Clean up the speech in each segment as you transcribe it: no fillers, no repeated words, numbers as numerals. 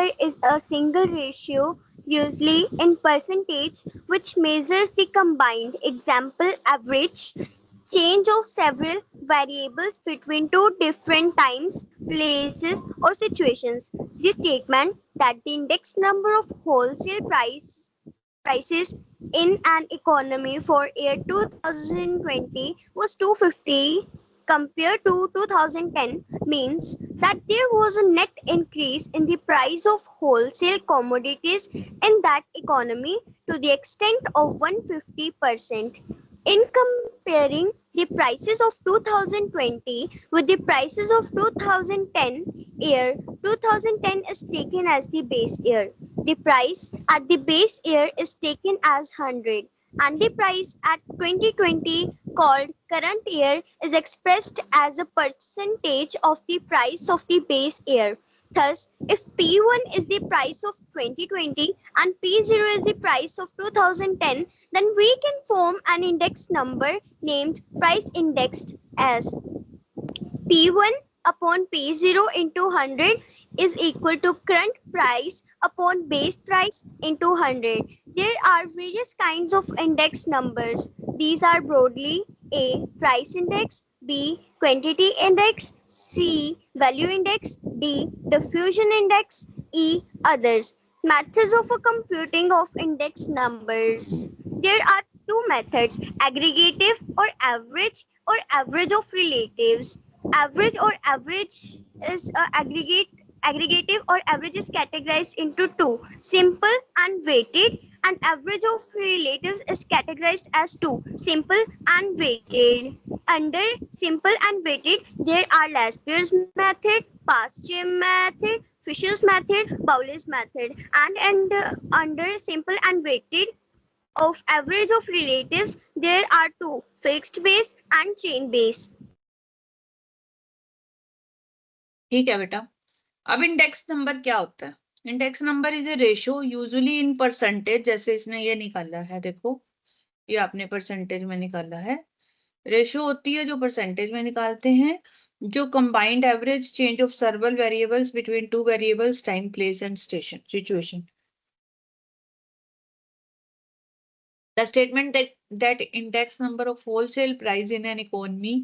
there is a single ratio, usually in percentage, which measures the combined example average change of several variables between two different times, places, or situations. The statement that the index number of wholesale prices in an economy for year 2020 was 250 compared to 2010 means that there was a net increase in the price of wholesale commodities in that economy to the extent of 150%. In comparing the prices of 2020 with the prices of 2010 year, 2010 is taken as the base year. The price at the base year is taken as 100 and the price at 2020 called current year is expressed as a percentage of the price of the base year. Thus, if P1 is the price of 2020 and P0 is the price of 2010, then we can form an index number named price indexed as P1 upon P0 into 100 is equal to current price upon base price into 100. There are various kinds of index numbers. These are broadly A. Price index, B. Quantity index, C. Value index, D. Diffusion index, E. Others. Methods of computing of index numbers. There are two methods, aggregative or average of relatives. Average is aggregative or average is categorized into two, simple and weighted, and average of relatives is categorized as two, simple and weighted. Under simple and weighted there are Laspier's method, Pasture method, Fisher's method, Bowley's method, and under simple and weighted of average of relatives there are two, fixed base and chain base. ठीक है बेटा। अब index number क्या होता है? Index number is a ratio usually in percentage, जैसे इसने ये निकाला है, देखो ये आपने परसेंटेज में निकाला है। रेशियो होती है जो परसेंटेज में निकालते हैं, जो combined average change of सर्वल variables between two variables time place and station situation. The statement that index number of wholesale price in an economy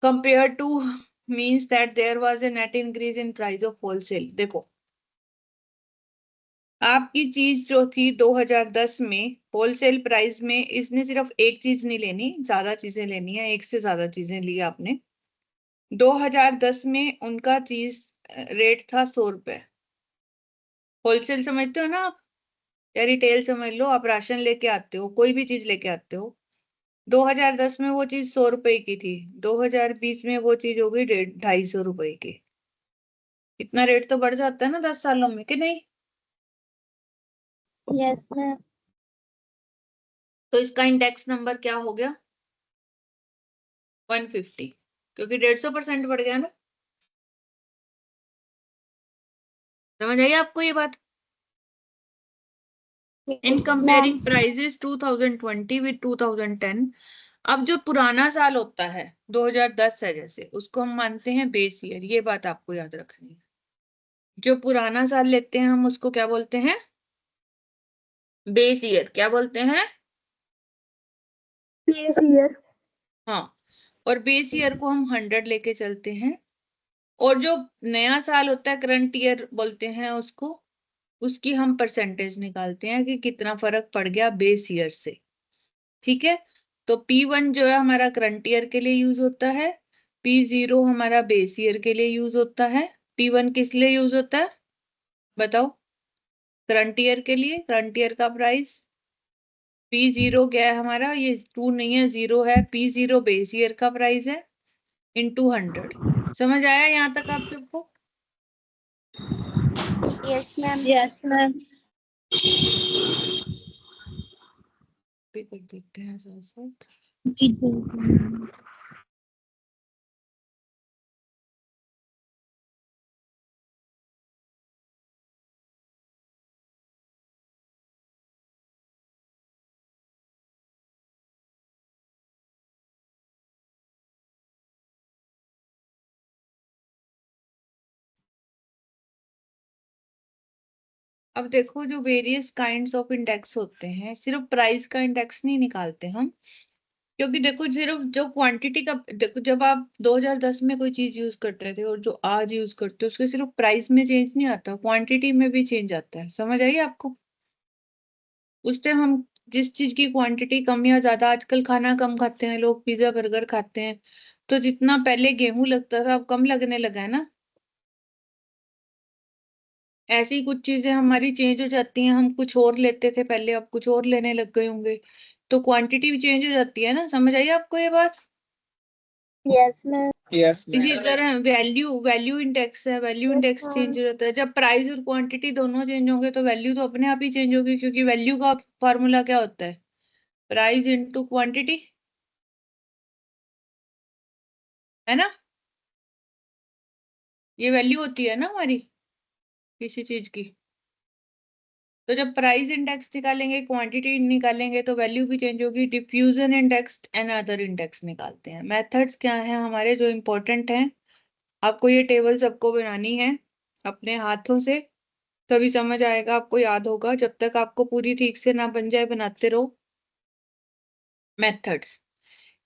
compared to means that there was a net increase in price of wholesale। देखो आपकी चीज जो थी 2010 में wholesale price में, इसने सिर्फ एक चीज नहीं लेनी, ज्यादा चीजें लेनी है, एक से ज्यादा चीजें ली आपने। 2010 में उनका चीज रेट था 100 रुपए। होलसेल समझते हो ना आप, या रिटेल समझ लो, आप राशन लेके आते हो, कोई भी चीज लेके आते हो। 2010 में वो चीज 100 रुपए की थी, 2020 में वो चीज हो गई 250 रुपए की। इतना रेट तो बढ़ जाता है ना 10 सालों में, कि नहीं? Yes ma'am. तो इसका इंडेक्स नंबर क्या हो गया? 150, क्योंकि 150% बढ़ गया ना। समझ आई आपको ये बात? इन कंपेयरिंग प्राइसेस 2020 विद 2010। अब जो पुराना साल होता है 2010 है जैसे, उसको हम मानते हैं बेस ईयर। ये बात आपको याद रखनी है। जो पुराना साल लेते हैं हम उसको क्या बोलते हैं? Base year. क्या बोलते हैं? Base year. हाँ, और बेस ईयर को हम 100 लेके चलते हैं। और जो नया साल होता है करंट ईयर बोलते हैं उसको, उसकी हम परसेंटेज निकालते हैं कि कितना फर्क पड़ गया बेस ईयर से। ठीक है, तो P1 जो है हमारा करंट ईयर के लिए यूज होता है, P0 हमारा बेस ईयर के लिए यूज होता है। P1 किस लिए यूज होता है बताओ? करंट ईयर के लिए, करंट ईयर का प्राइस। P0 क्या है हमारा? ये 2 नहीं है, 0 है। P0 बेस ईयर का प्राइस है इंटू 100। समझ आया यहाँ तक आप सबको? Yes ma'am. Yes ma'am. कर देते हैं साथ साथ। अब देखो जो वेरियस काइंड्स ऑफ इंडेक्स होते हैं, सिर्फ प्राइस का इंडेक्स नहीं निकालते हम, क्योंकि देखो सिर्फ जो क्वांटिटी का, देखो जब आप 2010 में कोई चीज यूज करते थे और जो आज यूज करते हो उसके सिर्फ प्राइस में चेंज नहीं आता, क्वांटिटी में भी चेंज आता है। समझ आई आपको? उस टाइम हम जिस चीज की क्वांटिटी कम या ज्यादा, आजकल खाना कम खाते हैं लोग, पिज्जा बर्गर खाते हैं, तो जितना पहले गेहूं लगता था अब कम लगने लगा है ना। ऐसी ही कुछ चीजें हमारी चेंज हो जाती हैं, हम कुछ और लेते थे पहले, अब कुछ और लेने लग गए होंगे, तो क्वांटिटी भी चेंज हो जाती है ना। समझ आई आपको ये बात? Yes ma'am. यस इसी तरह वैल्यू वैल्यू इंडेक्स है, वैल्यू इंडेक्स चेंज हो जाता है। जब प्राइस और क्वांटिटी दोनों चेंज होंगे तो वैल्यू तो अपने आप ही चेंज होगी, क्योंकि वैल्यू का फॉर्मूला क्या होता है? प्राइस इंटू क्वांटिटी, है ना? ये वैल्यू होती है ना हमारी किसी चीज की। तो जब प्राइस इंडेक्स निकालेंगे, क्वांटिटी निकालेंगे, तो वैल्यू भी चेंज होगी। Diffusion index and other index निकालते हैं। मेथड्स क्या है हमारे जो इम्पोर्टेंट हैं, आपको ये टेबल सबको बनानी है अपने हाथों से, तभी समझ आएगा, आपको याद होगा। जब तक आपको पूरी ठीक से ना बन जाए बनाते रहो। मेथड्स,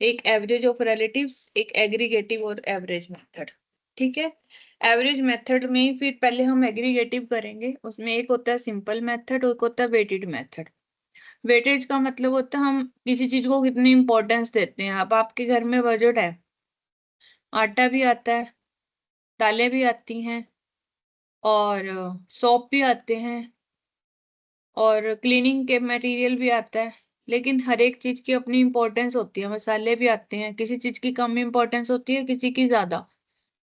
एक एवरेज ऑफ रिलेटिव्स, एक एग्रीगेटिव और एवरेज मेथड। ठीक है, एवरेज मेथड में फिर पहले हम एग्रीगेटिव करेंगे। उसमें एक होता है सिंपल मेथड, एक होता है वेटेड मेथड। वेटेज का मतलब होता है हम किसी चीज को कितनी इंपॉर्टेंस देते हैं। अब आपके घर में बजट है, आटा भी आता है, दालें भी आती हैं, और सोप भी आते हैं, और क्लीनिंग के मटेरियल भी आता है, लेकिन हर एक चीज की अपनी इंपॉर्टेंस होती है। मसाले भी आते हैं, किसी चीज की कम इंपॉर्टेंस होती है, किसी की ज्यादा।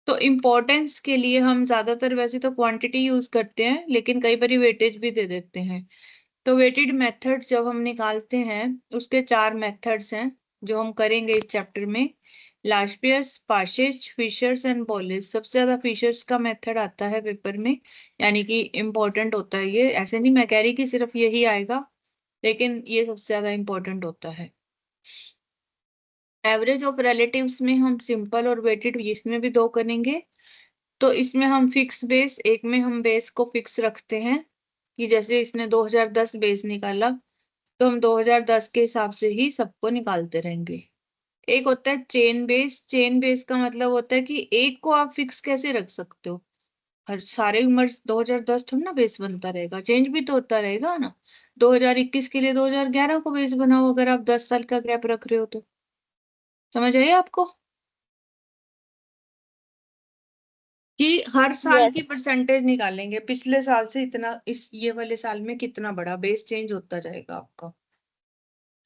तो इम्पोर्टेंस के लिए हम ज्यादातर वैसे तो क्वांटिटी यूज करते हैं, लेकिन कई बार वेटेज भी दे देते हैं। तो वेटेड मेथड जब हम निकालते हैं, उसके 4 मेथड्स हैं जो हम करेंगे इस चैप्टर में। लाशपियस, पाशेज, फिशर्स एंड बोलिस। सबसे ज्यादा फिशर्स का मेथड आता है पेपर में, यानी कि इम्पोर्टेंट होता है ये। ऐसे नहीं मैं कह रही कि सिर्फ यही आएगा, लेकिन ये सबसे ज्यादा इम्पोर्टेंट होता है। एवरेज ऑफ रिलेटिव्स में हम सिंपल और वेटेड, इसमें भी 2 करेंगे। तो इसमें हम फिक्स बेस, एक में हम बेस को फिक्स रखते हैं कि जैसे इसने 2010 बेस निकाला, तो हम 2010 के हिसाब से ही सबको निकालते रहेंगे। एक होता है चेन बेस। चेन बेस का मतलब होता है कि एक को आप फिक्स कैसे रख सकते हो, हर सारे उम्र 2010 थोड़ा ना बेस बनता रहेगा, चेंज भी तो होता रहेगा ना। 2021 के लिए 2011 को बेस बनाओ, अगर आप 10 साल का गैप रख रहे हो तो। समझ आइए आपको कि हर साल की यस। परसेंटेज निकालेंगे, पिछले साल से इतना, इस ये वाले साल में कितना बड़ा बेस चेंज होता जाएगा आपका।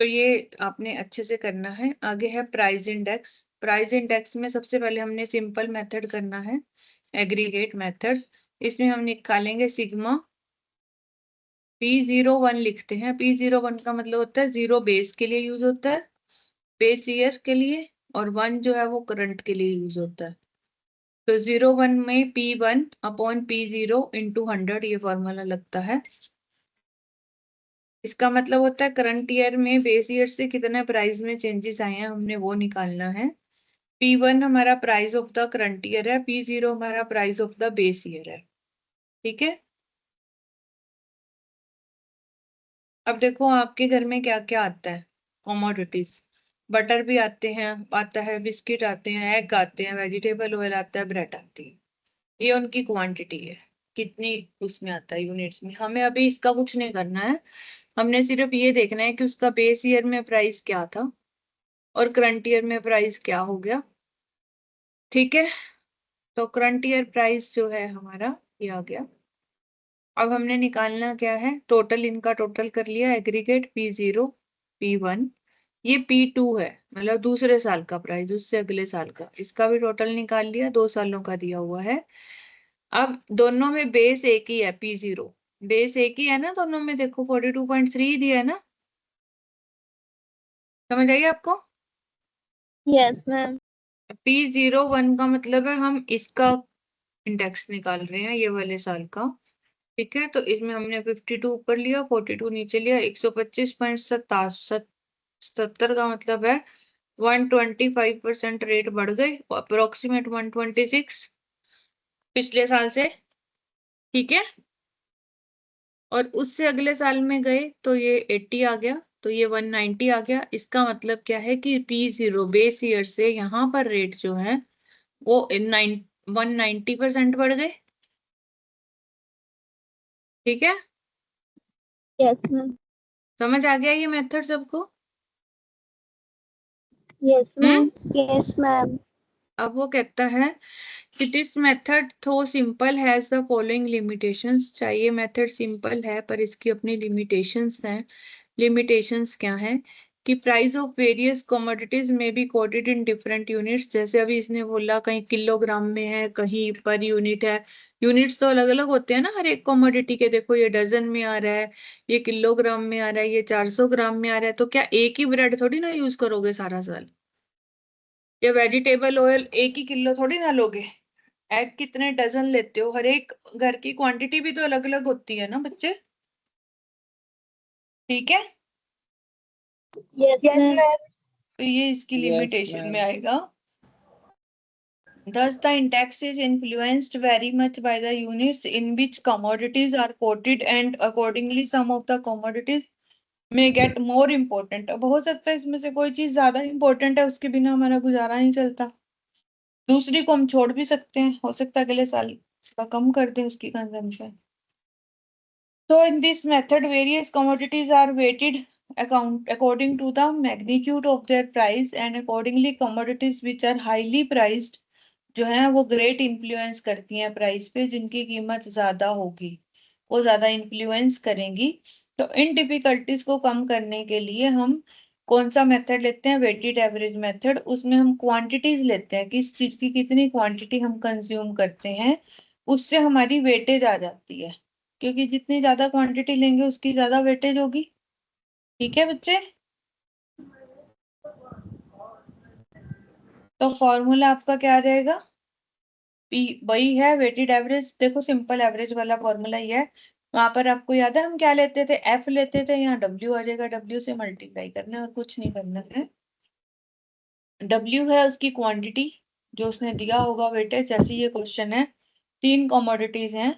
तो ये आपने अच्छे से करना है। आगे है प्राइस इंडेक्स। प्राइस इंडेक्स में सबसे पहले हमने सिंपल मेथड करना है, एग्रीगेट मेथड। इसमें हम निकालेंगे सिग्मा P01 लिखते हैं। P01 का मतलब होता है 0 बेस के लिए यूज होता है, बेस ईयर के लिए, और 1 जो है वो करंट के लिए यूज होता है। तो 01 में P1 अपॉन P0 इंटू 100 ये फॉर्मूला लगता है। इसका मतलब होता है करंट ईयर में बेस ईयर से कितने प्राइस में चेंजेस आए हैं, हमने वो निकालना है। P1 हमारा price of the current year है, P0 हमारा price of the base year है। ठीक है, अब देखो आपके घर में क्या क्या आता है कॉमोडिटीज। बटर भी आते हैं, आता है, बिस्किट आते हैं, एग आते हैं, वेजिटेबल ऑयल आता है, ब्रेड आती है। ये उनकी क्वांटिटी है, कितनी उसमें आता है यूनिट्स में। हमें अभी इसका कुछ नहीं करना है, हमने सिर्फ ये देखना है कि उसका बेस ईयर में प्राइस क्या था और करंट ईयर में प्राइस क्या हो गया। ठीक है, तो करंट ईयर प्राइस जो है हमारा ये आ गया। अब हमने निकालना क्या है, टोटल, इनका टोटल कर लिया, एग्रीगेट P0 P1, ये P2 है, मतलब दूसरे साल का प्राइस, उससे अगले साल का, इसका भी टोटल निकाल लिया, 2 सालों का दिया हुआ है। अब दोनों में बेस एक ही है, P0 बेस एक ही है ना दोनों में, देखो 42.3 दिया है ना। समझ आइए आपको? Yes ma'am. P01 का मतलब है हम इसका इंडेक्स निकाल रहे हैं, ये वाले साल का। ठीक है, तो इसमें हमने 52 ऊपर लिया, 42 नीचे लिया, 125.77 का मतलब है 125% रेट बढ़ गई, अप्रोक्सीमेट 126 पिछले साल से। ठीक है, और उससे अगले साल में गए तो ये 80 आ गया, तो ये 190 आ गया। इसका मतलब क्या है कि P0 बेस ईयर से यहाँ पर रेट जो है वो 190% बढ़ गए। ठीक है, यस मैम। समझ आ गया ये मेथड सबको? यस हम्म। मैम। Yes ma'am. अब वो कहता है कि दिस मेथड थो simple has the following limitations. चाहिए मेथड सिंपल है पर इसकी अपनी लिमिटेशंस हैं। लिमिटेशंस क्या है कि प्राइस ऑफ वेरियस कमोडिटीज में be quoted in different units. जैसे अभी इसने बोला कहीं किलोग्राम में है, कहीं पर यूनिट है। यूनिट्स तो अलग अलग होते हैं ना हर एक कमोडिटी के। देखो ये डजन में आ रहा है, ये किलोग्राम में आ रहा है, ये 400 ग्राम में आ रहा है। तो क्या एक ही ब्रेड थोड़ी ना यूज करोगे सारा साल, या वेजिटेबल ऑयल एक ही किलो थोड़ी ना लोगे। एग कितने डजन लेते हो? हर एक घर की क्वांटिटी भी तो अलग अलग होती है ना बच्चे। ठीक है, यस मैम। तो ये इसकी लिमिटेशन में आएगा। Thus, the index is influenced very much by the units in which commodities are quoted, and accordingly, some of the commodities may get more important. अब हो सकता है इसमें से कोई चीज ज्यादा इंपॉर्टेंट है, उसके बिना हमारा गुजारा नहीं चलता। दूसरी को हम छोड़ भी सकते हैं, हो सकता है अगले साल थोड़ा कम कर दें उसकी consumption. So in this method, various commodities are weighted according to the magnitude of their price, and accordingly commodities which are highly priced जो है वो ग्रेट इन्फ्लुएंस करती हैं प्राइस पे। जिनकी कीमत ज्यादा होगी वो ज्यादा इन्फ्लुएंस करेंगी। तो इन डिफिकल्टीज को कम करने के लिए हम कौन सा मेथड लेते हैं? Weighted average method. उसमें हम क्वांटिटीज लेते हैं, किस चीज की कितनी क्वांटिटी हम कंज्यूम करते हैं, उससे हमारी वेटेज आ जाती है। क्योंकि जितनी ज्यादा क्वांटिटी लेंगे उसकी ज्यादा वेटेज होगी। ठीक है बच्चे, तो फॉर्मूला आपका क्या रहेगा? पी वही है वेटेड एवरेज। देखो सिंपल एवरेज वाला फॉर्मूला ही है। वहां पर आपको याद है हम क्या लेते थे? एफ लेते थे, यहाँ डब्ल्यू आ जाएगा। डब्ल्यू से मल्टीप्लाई करना है और कुछ नहीं करना है। डब्ल्यू है उसकी क्वांटिटी जो उसने दिया होगा वेटेज। जैसे ये क्वेश्चन है, तीन कमोडिटीज हैं,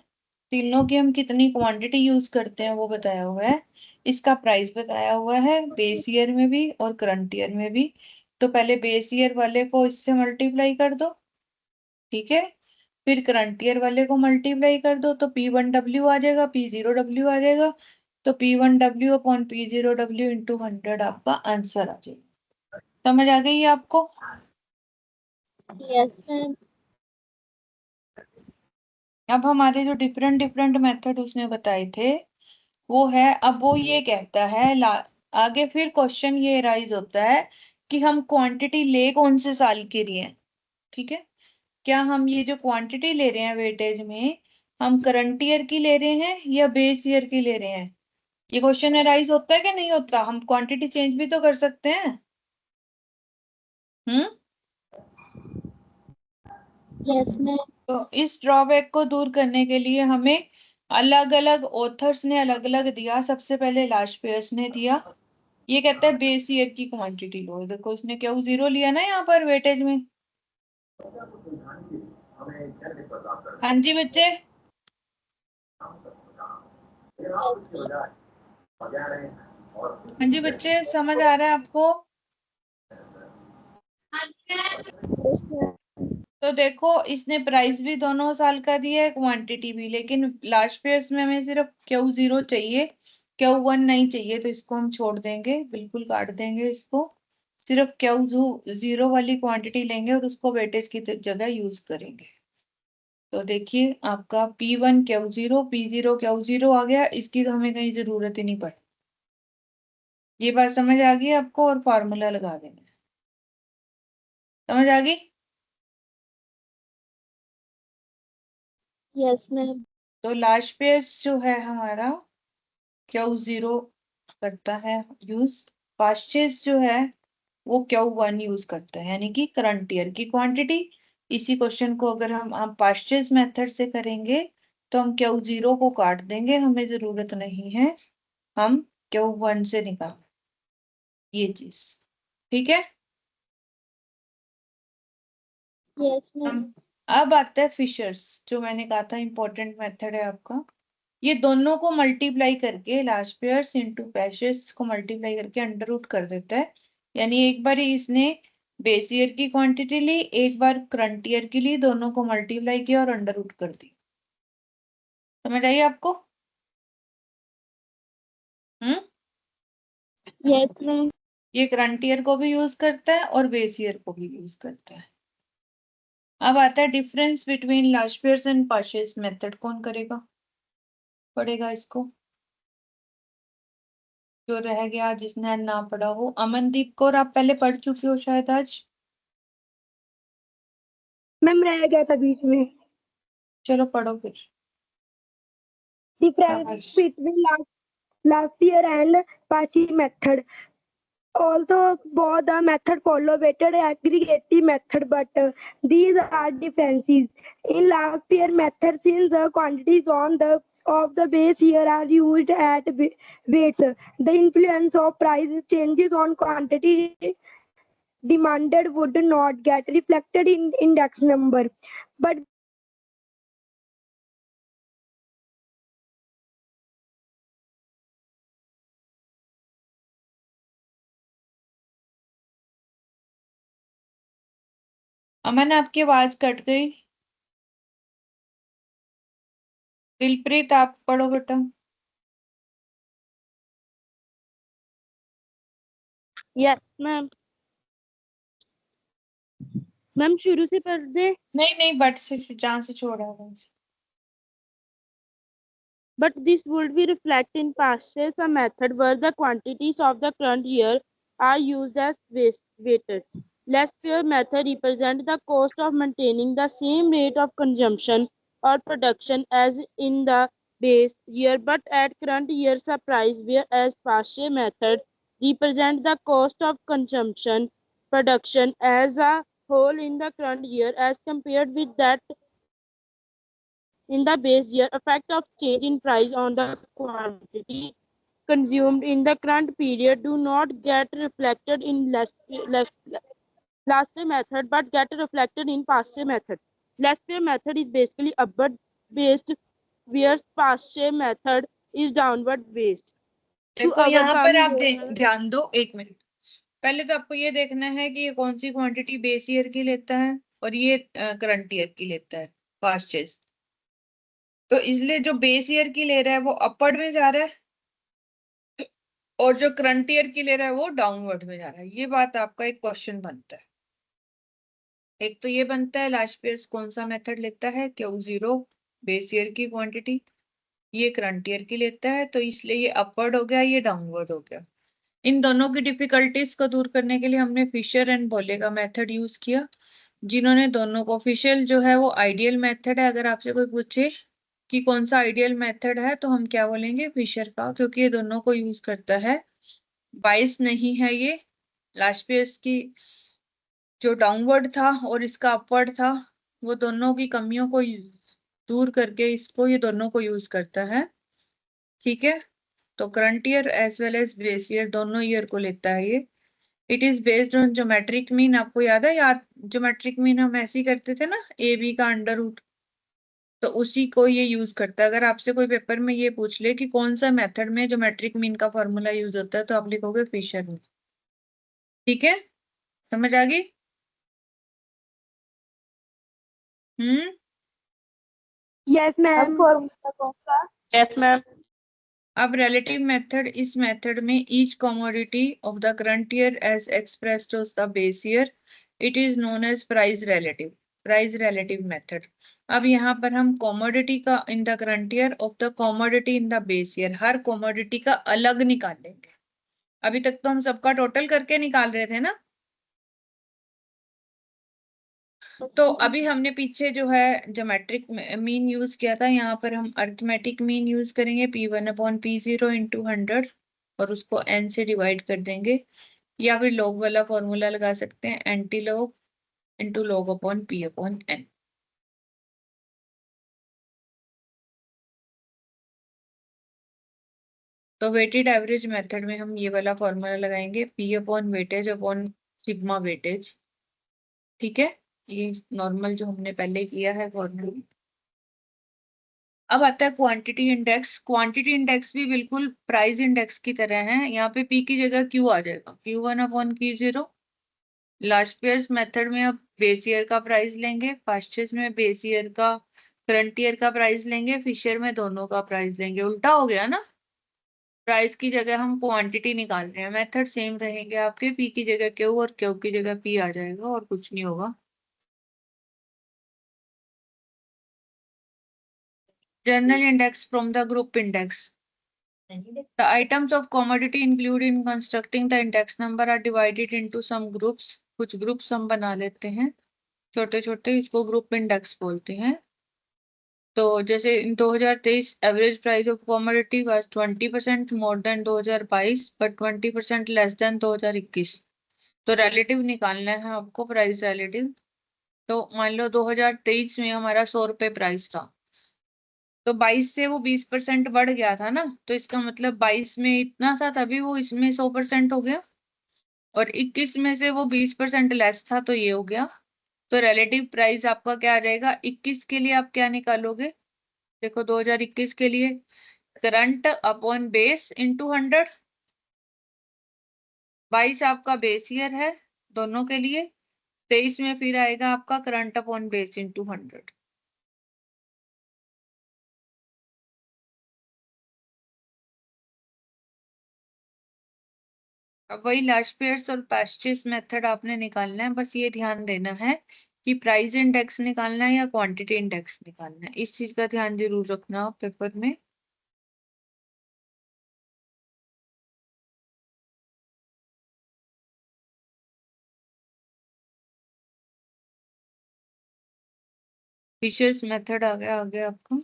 तीनों की हम कितनी क्वांटिटी यूज करते हैं वो बताया हुआ है। इसका प्राइस बताया हुआ है बेस ईयर में भी और करंट ईयर में भी। तो पहले बेस ईयर वाले को इससे मल्टीप्लाई कर दो, ठीक है। फिर करंट ईयर वाले को मल्टीप्लाई कर दो तो P1W आ जाएगा, P0W आ जाएगा। तो P1W अपॉन P0W इंटू 100 आपका आंसर आ जाएगा। समझ आ गई आपको? Yes ma'am. अब हमारे जो डिफरेंट डिफरेंट मेथड उसने बताए थे वो है, अब वो ये कहता है आगे फिर क्वेश्चन ये राइज होता है कि हम क्वांटिटी ले कौन से साल के लिए हैं। ठीक है, क्या हम ये जो क्वांटिटी ले रहे हैं वेटेज में, हम करंट ईयर की ले रहे हैं या बेस ईयर की ले रहे हैं? ये क्वेश्चन राइज होता है कि नहीं होता? हम क्वांटिटी चेंज भी तो कर सकते हैं। हम्म। Yes ma'am. तो इस ड्रॉबैक को दूर करने के लिए हमें अलग अलग ऑथर्स ने अलग अलग दिया। सबसे पहले लास्ट पेयर्स ने दिया, ये कहता है बेस ईयर की क्वांटिटी लो। देखो इसने Q0 लिया ना यहाँ पर वेटेज में। हाँ जी बच्चे, हाँ जी बच्चे, समझ आ रहा है आपको? Yes ma'am. तो देखो इसने प्राइस भी दोनों साल का दिया है, क्वांटिटी भी, लेकिन लास्ट पेयर्स में हमें सिर्फ Q0 चाहिए, Q1 नहीं चाहिए। तो इसको हम छोड़ देंगे, बिल्कुल काट देंगे इसको। सिर्फ Q0 वाली क्वांटिटी लेंगे और उसको वेटेज की जगह यूज करेंगे। तो देखिए आपका P1 Q0 P0 Q0 आ गया। इसकी तो हमें कहीं जरूरत ही नहीं पड़ी। ये बात समझ आ गई आपको? और फॉर्मूला लगा देना है। समझ आ गई? Yes ma'am. तो लास्ट पेयर्स जो है हमारा Q0 करता है यूज। परचेज जो है वो Q1 यूज करता है, यानी कि करंट ईयर की क्वांटिटी। इसी क्वेश्चन को अगर हम परचेज मेथड से करेंगे तो हम Q0 को काट देंगे, हमें जरूरत नहीं है। हम Q1 से निकाल ये चीज। ठीक है। Yes ma'am. हम अब आता है फिशर्स, जो मैंने कहा था इंपॉर्टेंट मेथड है आपका। ये दोनों को मल्टीप्लाई करके लास्ट पेयर्स इंटू पैशेस को मल्टीप्लाई करके अंडर रूट कर देता है। यानी एक बार इसने बेस ईयर की क्वांटिटी ली, एक बार करंट ईयर की ली, दोनों को मल्टीप्लाई किया और अंडर रूट कर दी। समझ आई आपको? Yes ma'am. ये करंट ईयर को भी यूज करता है और बेस ईयर को भी यूज करता है। अब आता है difference between last pairs and purchase method. कौन करेगा, पढ़ेगा इसको? जो रह गया जिसने ना पढ़ा हो, अमनदीप कौर, आप पहले पढ़ चुके हो शायद आज। मैम रह गया था बीच में। चलो पढ़ो फिर। Difference between last year and Pachi method. Although both the method follow weighted aggregative method, but these are differences. In last year method, since the quantities on the of the base year are used at weights, the influence of price changes on quantity demanded would not get reflected in index number, but अमन आपकी आवाज cut गई। दिलप्रीत आप पढ़ो बेटा। Yes ma'am. Ma'am शुरू से पढ़ दे। नहीं नहीं, बट से जहां से छोड़ा है वहां से। But this would be reflected in passes, a method where the quantities of the current year are used as weighted. Less fair method represents the cost of maintaining the same rate of consumption or production as in the base year, but at current year's price, whereas passe method represents the cost of consumption production as a whole in the current year as compared with that in the base year. Effect of change in price on the quantity consumed in the current period do not get reflected in last pay method but get reflected in past pay method. Last pay method is basically upward based, whereas past pay method is downward based. देखो यहाँ पर आप ध्यान दो एक minute. पहले तो आपको ये देखना है कि ये कौन सी क्वांटिटी बेस ईयर की लेता है और ये करंट ईयर की लेता है परचेज। तो इसलिए जो बेस ईयर की ले रहा है वो अपवर्ड में जा रहा है और जो करंट ईयर की ले रहा है वो डाउनवर्ड में जा रहा है। ये बात आपका एक क्वेश्चन बनता है। एक तो ये बनता है लास्ट पेयर्स कौन सा मेथड लेता है, Q0 बेस ईयर की क्वांटिटी, ये करंट ईयर की लेता है, तो इसलिए ये अपवर्ड हो गया, ये डाउनवर्ड हो गया। इन दोनों की डिफिकल्टीज को दूर करने के लिए हमने फिशर एंड बोले का मेथड यूज किया, जिन्होंने दोनों को, फिशर जो है वो आइडियल मेथड है। अगर आपसे कोई पूछे कि कौन सा आइडियल मेथड है तो हम क्या बोलेंगे, फिशर का, क्योंकि ये दोनों को यूज करता है। बाइस नहीं है ये लास्ट पेयर्स की जो डाउनवर्ड था और इसका अपवर्ड था, वो दोनों की कमियों को दूर करके इसको, ये दोनों को यूज करता है। ठीक है, तो current year as well as base year दोनों ईयर को लेता है ये। It is based on geometric mean. आपको याद है, याद ज्योमेट्रिक मीन हम ऐसे ही करते थे ना, ए बी का अंडर रूट, तो उसी को ये यूज करता है। अगर आपसे कोई पेपर में ये पूछ ले कि कौन सा मेथड में ज्योमेट्रिक मीन का फॉर्मूला यूज होता है, तो आप लिखोगे फिशर में। ठीक है, समझ आ गई? Yes ma'am. फॉर्मूला कौन सा? Yes, ma'am. अब रिलेटिव मेथड, इस मेथड में each commodity of the current year as expressed of the base year, it is known as price relative method. अब यहाँ पर हम कमोडिटी का in the current year of the commodity in the base year, हर कमोडिटी का अलग निकालेंगे। अभी तक तो हम सबका टोटल करके निकाल रहे थे ना, तो अभी हमने पीछे जो है ज्योमेट्रिक मीन यूज किया था, यहाँ पर हम अरिथमेटिक मीन यूज करेंगे, P1/P0 इंटू 100 और उसको n से डिवाइड कर देंगे, या फिर लॉग वाला फॉर्मूला लगा सकते हैं, एंटी लॉग इंटू log/P/n। तो वेटेड एवरेज मेथड में हम ये वाला फॉर्मूला लगाएंगे, P/वेटेज अपॉन सिग्मा वेटेज। ठीक है, ये नॉर्मल जो हमने पहले किया है फॉर्मूला। अब आता है क्वांटिटी इंडेक्स। क्वांटिटी इंडेक्स भी बिल्कुल प्राइस इंडेक्स की तरह है। यहाँ पे पी की जगह क्यू आ जाएगा, Q1/Q0। लास्ट ईयर्स मेथड में अब बेस ईयर का प्राइस लेंगे, पास्ट ईयर्स में बेस ईयर का करंट ईयर का प्राइस लेंगे, फिशर में दोनों का प्राइस लेंगे। उल्टा हो गया ना, प्राइस की जगह हम क्वांटिटी निकाल रहे हैं। मेथड सेम रहेंगे आपके, पी की जगह क्यू और क्यू की जगह पी आ जाएगा और कुछ नहीं होगा। General index from the group index. The items of commodity included in constructing the index number are divided into some groups. कुछ ग्रुप्स हम बना लेते हैं छोटे छोटे, इसको ग्रुप इंडेक्स बोलते हैं। तो जैसे 2023 average price of commodity was 20% more than 2022 but 20% less than 2021। तो रिलेटिव निकालना है आपको, प्राइस रिलेटिव। तो मान लो 2023 में हमारा 100 रुपए प्राइस था, तो 22 से वो 20% बढ़ गया था ना, तो इसका मतलब 22 में इतना था तभी वो इसमें 100% हो गया, और 21 में से वो 20% लेस था तो ये हो गया। तो रिलेटिव प्राइस आपका क्या आ जाएगा? 21 के लिए आप क्या निकालोगे? देखो 2021 के लिए करंट अपॉन बेस इंटू 100। 22 आपका बेस ईयर है दोनों के लिए, 23 में फिर आएगा आपका करंट अपॉन बेस इंटू 100। अब वही लास्ट ईयर्स और पास्ट ईयर्स मेथड आपने निकालना है। बस ये ध्यान देना है कि प्राइस इंडेक्स निकालना है या क्वांटिटी इंडेक्स निकालना है, इस चीज का ध्यान जरूर रखना पेपर में। फिशर्स मेथड आ गया आगे आपका।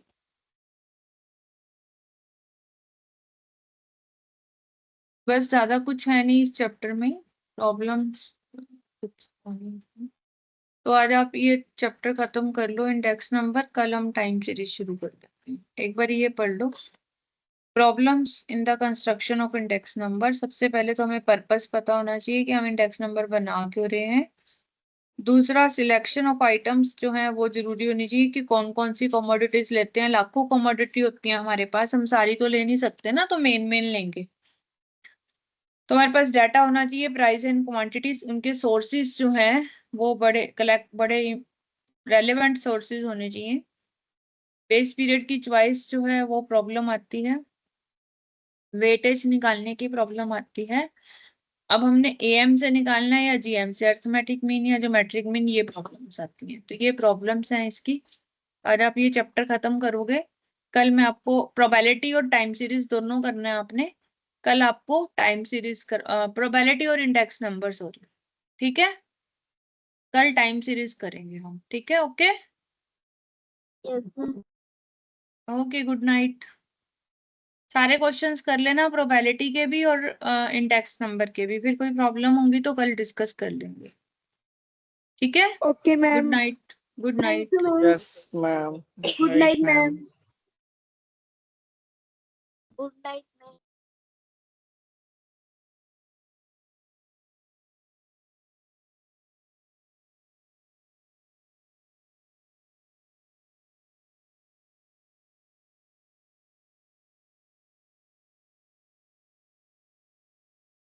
बस ज्यादा कुछ है नहीं इस चैप्टर में, प्रॉब्लम्स कुछ नहीं। तो आज आप ये चैप्टर खत्म कर लो, इंडेक्स नंबर। कल हम टाइम सीरीज शुरू कर लेते हैं। एक बार ये पढ़ लो, problems in the construction of index number. सबसे पहले तो हमें पर्पस पता होना चाहिए कि हम इंडेक्स नंबर बना क्यों रहे हैं। दूसरा, सिलेक्शन ऑफ आइटम्स जो है वो जरूरी होनी चाहिए कि कौन कौन सी कमोडिटीज लेते हैं। लाखों कमोडिटी होती है हमारे पास, हम सारी तो ले नहीं सकते ना, तो मेन मेन लेंगे। तो हमारे पास डाटा होना चाहिए, प्राइस एंड क्वांटिटीज, उनके सोर्सेज जो हैं वो बड़े रेलेवेंट सोर्सेज होने चाहिए। बेस पीरियड की चॉइस जो है वो प्रॉब्लम आती है, वेटेज निकालने की प्रॉब्लम आती है। अब हमने एएम से निकालना है या जीएम से, अर्थमेटिक मीन या ज्योमेट्रिक मीन, ये प्रॉब्लम्स आती हैं। तो ये प्रॉब्लम्स हैं इसकी। और आप ये चैप्टर खत्म करोगे, कल मैं आपको प्रोबेबिलिटी और टाइम सीरीज दोनों करना है आपने। कल आपको टाइम सीरीज प्रोबेबिलिटी और इंडेक्स नंबर, सॉरी, ठीक है। कल टाइम सीरीज करेंगे हम, ठीक है। Okay okay, good night. सारे क्वेश्चंस कर लेना, प्रोबेबिलिटी के भी और इंडेक्स नंबर के भी। फिर कोई प्रॉब्लम होगी तो कल डिस्कस कर लेंगे, ठीक है। Okay, good ma'am. Night, good night. Thank you, ma'am. Yes, ma'am. Good night, ma'am. Good night.